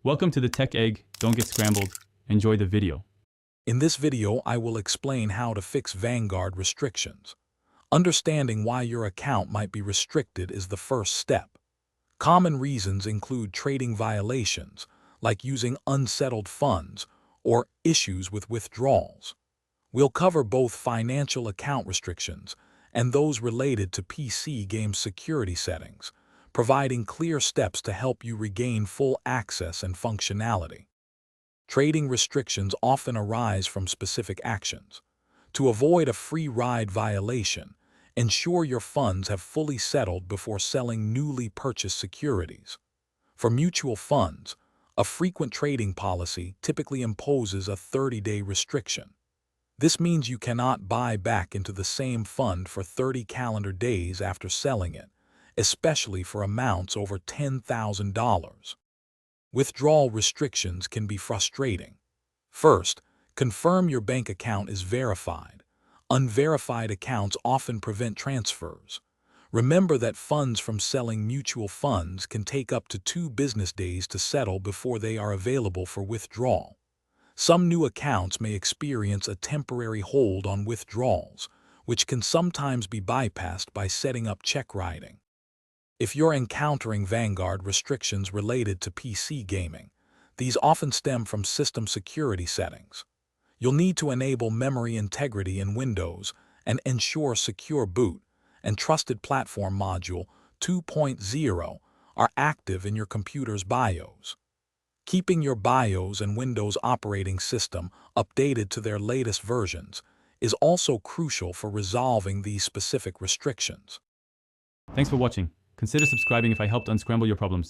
Welcome to the Tech Egg. Don't get scrambled. Enjoy the video. In this video, I will explain how to fix Vanguard restrictions. Understanding why your account might be restricted is the first step. Common reasons include trading violations, like using unsettled funds, or issues with withdrawals. We'll cover both financial account restrictions and those related to PC game security settings, providing clear steps to help you regain full access and functionality. Trading restrictions often arise from specific actions. To avoid a free ride violation, ensure your funds have fully settled before selling newly purchased securities. For mutual funds, a frequent trading policy typically imposes a 30-day restriction. This means you cannot buy back into the same fund for 30 calendar days after selling it, especially for amounts over $10,000. Withdrawal restrictions can be frustrating. First, confirm your bank account is verified. Unverified accounts often prevent transfers. Remember that funds from selling mutual funds can take up to 2 business days to settle before they are available for withdrawal. Some new accounts may experience a temporary hold on withdrawals, which can sometimes be bypassed by setting up check writing. If you're encountering Vanguard restrictions related to PC gaming, these often stem from system security settings. You'll need to enable memory integrity in Windows and ensure Secure Boot and Trusted Platform Module 2.0 are active in your computer's BIOS. Keeping your BIOS and Windows operating system updated to their latest versions is also crucial for resolving these specific restrictions. Thanks for watching. Consider subscribing if I helped unscramble your problems.